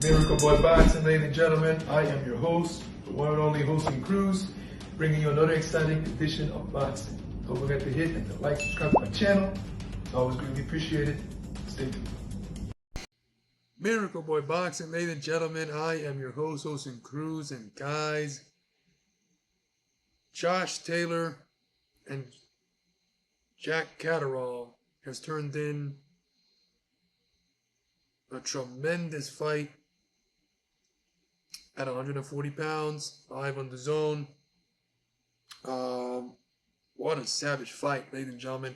Miracle Boy Boxing, ladies and gentlemen. I am your host, the one and only Hosting Cruz, bringing you another exciting edition of boxing. Don't forget to hit and to like, subscribe to my channel. It's always greatly appreciated. Stay tuned. Miracle Boy Boxing, ladies and gentlemen. I am your host, Hosting Cruz, and guys, Josh Taylor and Jack Caterall has turned in a tremendous fight at 140 pounds, live on the zone. What a savage fight, ladies and gentlemen.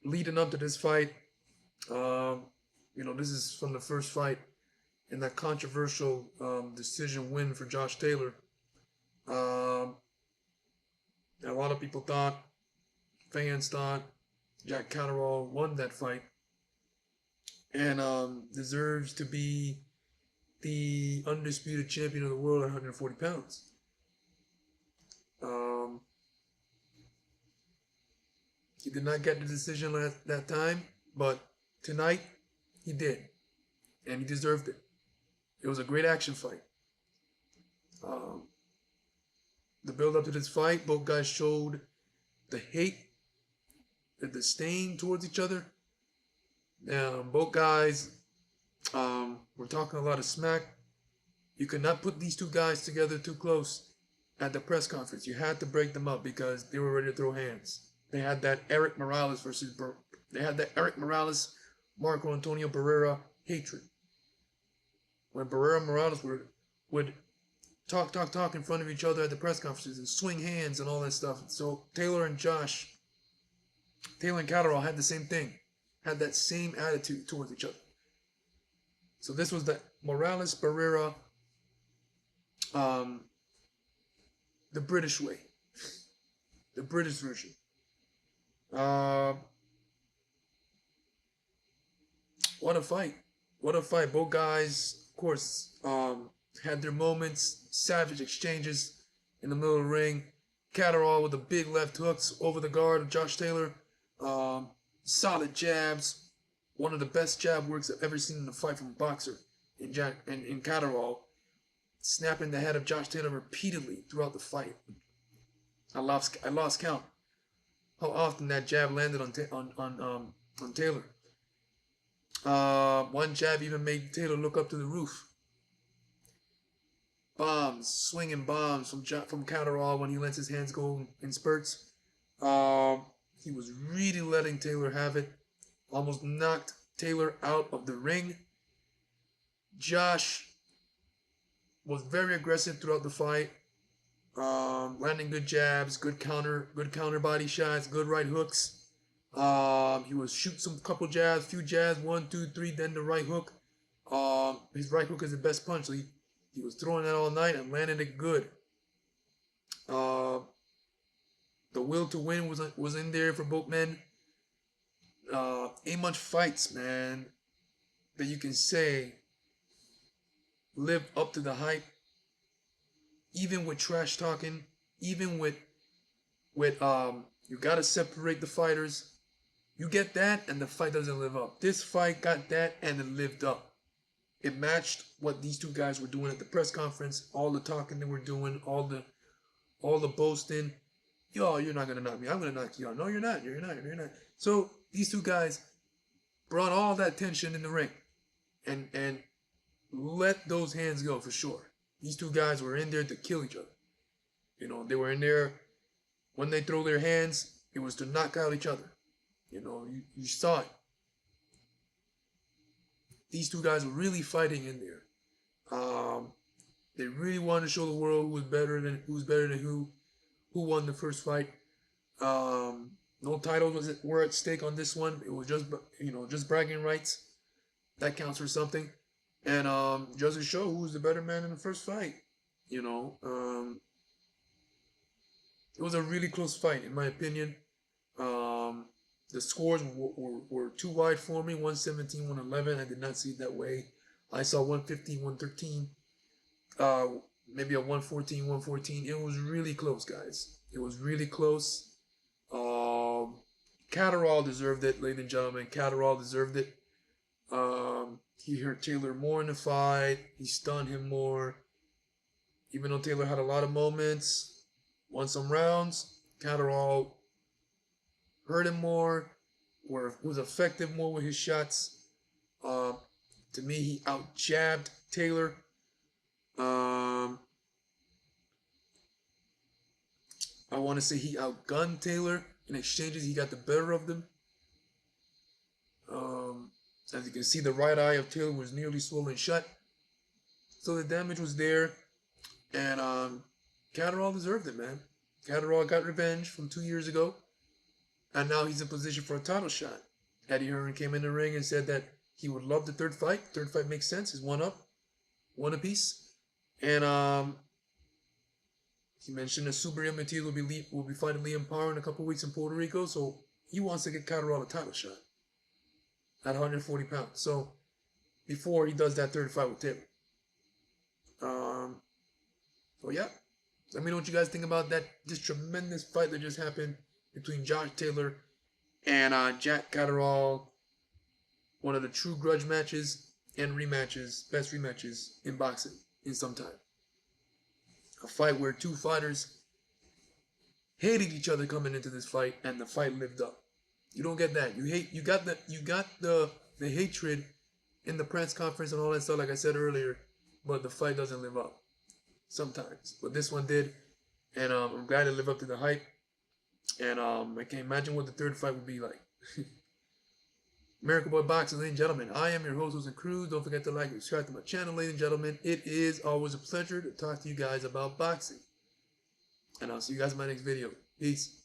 Leading up to this fight, this is from the first fight in that controversial decision win for Josh Taylor. A lot of people thought, fans thought, Jack Caterall won that fight and deserves to be the undisputed champion of the world at 140 pounds. He did not get the decision that time, but tonight he did, and he deserved it. It was a great action fight. The build up to this fight, both guys showed the hate, the disdain towards each other. Both guys were talking a lot of smack. You could not put these two guys together too close at the press conference. You had to break them up because they were ready to throw hands. They had that Eric Morales Marco Antonio Barrera hatred. When Barrera Morales would talk in front of each other at the press conferences and swing hands and all that stuff. So Taylor and Caterall had the same thing, had that same attitude towards each other. So this was the Morales Barrera, the British way, the British version. What a fight. What a fight. Both guys, of course, had their moments, savage exchanges in the middle of the ring. Caterall with the big left hooks over the guard of Josh Taylor. Solid jabs. One of the best jab works I've ever seen in a fight from a boxer in Caterall. Snapping the head of Josh Taylor repeatedly throughout the fight. I lost count how often that jab landed on Taylor. One jab even made Taylor look up to the roof. Bombs, swinging bombs from Caterall when he lets his hands go in spurts. He was really letting Taylor have it. Almost knocked Taylor out of the ring. Josh was very aggressive throughout the fight, landing good jabs, good counter body shots, good right hooks. He was shoot some couple jabs, few jabs, 1, 2, 3, then the right hook. His right hook is the best punch, so he was throwing that all night and landing it good. The will to win was in there for both men. Ain't much fights, man, that you can say live up to the hype, even with trash talking, even with you gotta separate the fighters. You get that and the fight doesn't live up. This fight got that and it lived up. It matched what these two guys were doing at the press conference, all the talking they were doing, all the boasting. Yo, you're not gonna knock me. I'm gonna knock you out. No, you're not. You're not. So these two guys brought all that tension in the ring and let those hands go for sure. These two guys were in there to kill each other. They were in there when they throw their hands, it was to knock out each other. You saw it. These two guys were really fighting in there. They really wanted to show the world who's better than who won the first fight. No titles were at stake on this one. It was just bragging rights. That counts for something. And just to show who's the better man in the first fight. It was a really close fight, in my opinion. The scores were too wide for me, 117, 111. I did not see it that way. I saw 115, 113, maybe a 114, 114. It was really close, guys. It was really close. Caterall deserved it, ladies and gentlemen. Caterall deserved it. He hurt Taylor more in the fight. He stunned him more. Even though Taylor had a lot of moments, won some rounds, Caterall hurt him more, was effective more with his shots. To me, he out jabbed Taylor. I want to say he outgunned Taylor. In exchanges, he got the better of them. As you can see, the right eye of Taylor was nearly swollen shut. So the damage was there. And Caterall deserved it, man. Caterall got revenge from 2 years ago. And now he's in position for a title shot. Eddie Hearn came in the ring and said that he would love the third fight. Third fight makes sense. He's one up, one apiece. And he mentioned that Super Matiz will be fighting Liam Power in a couple weeks in Puerto Rico. So he wants to get Caterall a title shot at 140 pounds. So before he does that third fight with Taylor. So yeah. Let me know what you guys think about that. This tremendous fight that just happened between Josh Taylor and Jack Caterall. One of the true grudge matches and rematches, best rematches in boxing in some time. A fight where two fighters hated each other coming into this fight, and the fight lived up. You don't get that. You got the hatred in the press conference and all that stuff, like I said earlier, but the fight doesn't live up sometimes. But this one did, and I'm glad it lived up to the hype. And I can't imagine what the third fight would be like. American Boy Boxing, ladies and gentlemen. I am your host, Jose Cruz. Don't forget to like and subscribe to my channel, ladies and gentlemen. It is always a pleasure to talk to you guys about boxing. And I'll see you guys in my next video. Peace.